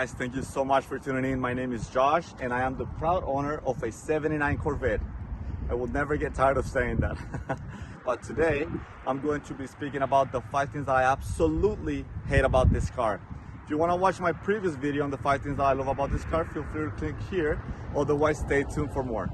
guys, thank you so much for tuning in. My name is Josh and I am the proud owner of a 79 Corvette. I will never get tired of saying that. But today I'm going to be speaking about the 5 things that I absolutely hate about this car. If you want to watch my previous video on the 5 things that I love about this car, feel free to click here, otherwise stay tuned for more.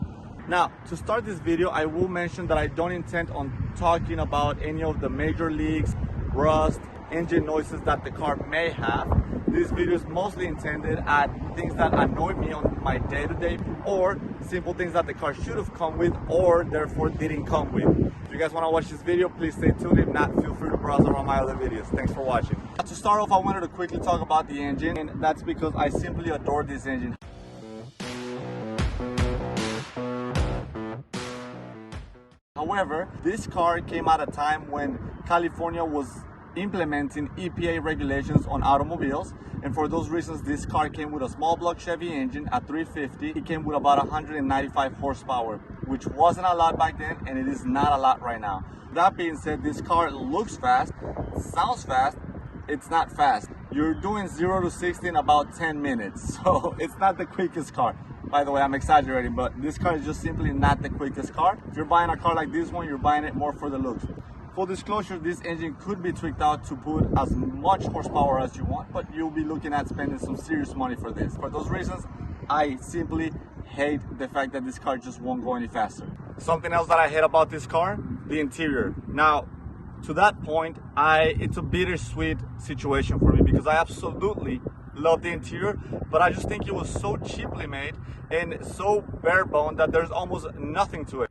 Now, to start this video, I will mention that I don't intend on talking about any of the major leaks, rust, engine noises that the car may have. This video is mostly intended at things that annoy me on my day-to-day or simple things that the car should have come with or therefore didn't come with. If you guys want to watch this video, please stay tuned. If not, feel free to browse around my other videos. Thanks for watching. To start off, I wanted to quickly talk about the engine, and that's because I simply adore this engine. However, this car came at a time when California was implementing EPA regulations on automobiles, and for those reasons this car came with a small block Chevy engine at 350. It came with about 195 horsepower, which wasn't a lot back then and it is not a lot right now. That being said, this car looks fast, sounds fast, it's not fast. You're doing 0 to 60 in about 10 minutes, so it's not the quickest car. By the way, I'm exaggerating, but this car is just simply not the quickest car. If you're buying a car like this one, you're buying it more for the looks. Full disclosure, this engine could be tweaked out to put as much horsepower as you want, but you'll be looking at spending some serious money for this. For those reasons, I simply hate the fact that this car just won't go any faster. Something else that I hate about this car, the interior. Now, to that point, it's a bittersweet situation for me because I absolutely love the interior, but I just think it was so cheaply made and so bare bone that there's almost nothing to it.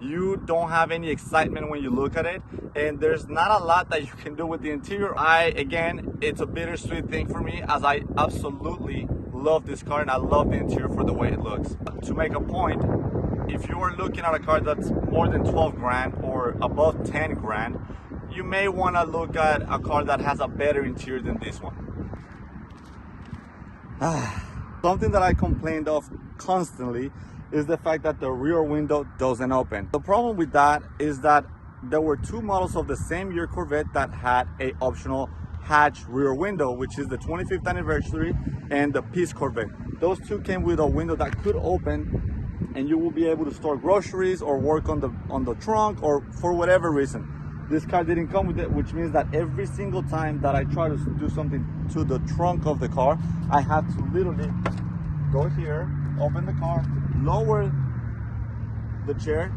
You don't have any excitement when you look at it, and there's not a lot that you can do with the interior. Again, it's a bittersweet thing for me as I absolutely love this car and I love the interior for the way it looks. To make a point, if you are looking at a car that's more than 12 grand or above 10 grand, you may want to look at a car that has a better interior than this one. Something that I complained of constantly is the fact that the rear window doesn't open. The problem with that is that there were 2 models of the same year Corvette that had a optional hatch rear window, which is the 25th anniversary and the Peace Corvette. Those 2 came with a window that could open and you will be able to store groceries or work on the trunk or for whatever reason. This car didn't come with it, which means that every single time that I try to do something to the trunk of the car, I have to literally go here, open the car, lower the chair,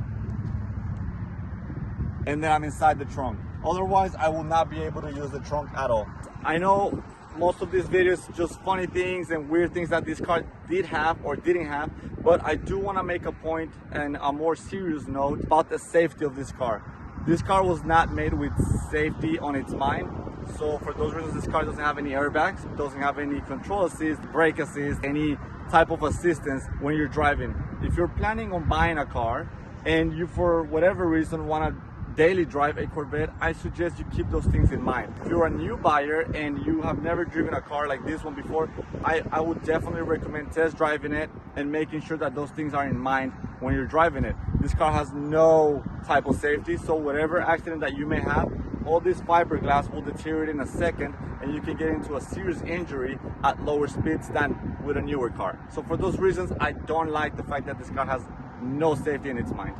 and then I'm inside the trunk. Otherwise, I will not be able to use the trunk at all. I know most of these videos just funny things and weird things that this car did have or didn't have, but I do want to make a point and a more serious note about the safety of this car. This car was not made with safety on its mind. So for those reasons, this car doesn't have any airbags, doesn't have any control assist, brake assist, any type of assistance when you're driving. If you're planning on buying a car and you for whatever reason want to daily drive a Corvette, I suggest you keep those things in mind. If you're a new buyer and you have never driven a car like this one before, I would definitely recommend test driving it and making sure that those things are in mind when you're driving it. This car has no type of safety, so whatever accident that you may have, all this fiberglass will deteriorate in a second and you can get into a serious injury at lower speeds than with a newer car. So for those reasons, I don't like the fact that this car has no safety in its mind.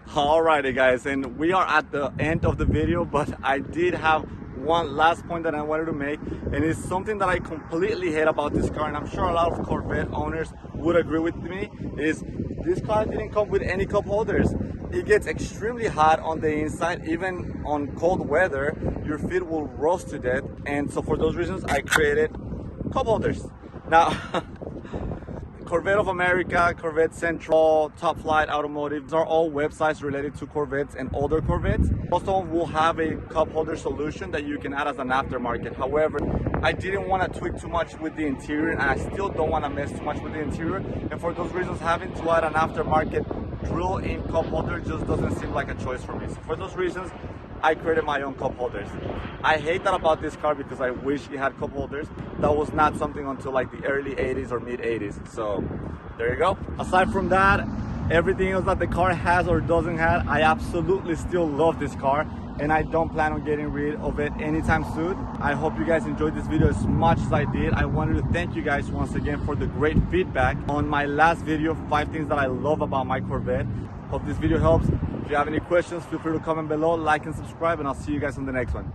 Alrighty guys, and we are at the end of the video, but I did have one last point that I wanted to make, and it's something that I completely hate about this car, and I'm sure a lot of Corvette owners would agree with me, is this car didn't come with any cup holders. It gets extremely hot on the inside. Even on cold weather, your feet will roast to death, and so for those reasons I created cup holders. Now Corvette of America, Corvette Central, Top Flight Automotive, these are all websites related to Corvettes and older Corvettes. Most of them will have a cup holder solution that you can add as an aftermarket. However, I didn't want to tweak too much with the interior, and I still don't want to mess too much with the interior. And for those reasons, having to add an aftermarket drill-in cup holder just doesn't seem like a choice for me. So for those reasons, I created my own cup holders. I hate that about this car because I wish it had cup holders. That was not something until like the early 80s or mid 80s. So there you go. Aside from that, Everything else that the car has or doesn't have, I absolutely still love this car, and I don't plan on getting rid of it anytime soon. I hope you guys enjoyed this video as much as I did. I wanted to thank you guys once again for the great feedback on my last video, 5 things that I love about my Corvette. Hope this video helps. If you have any questions, feel free to comment below, like and subscribe, and I'll see you guys on the next one.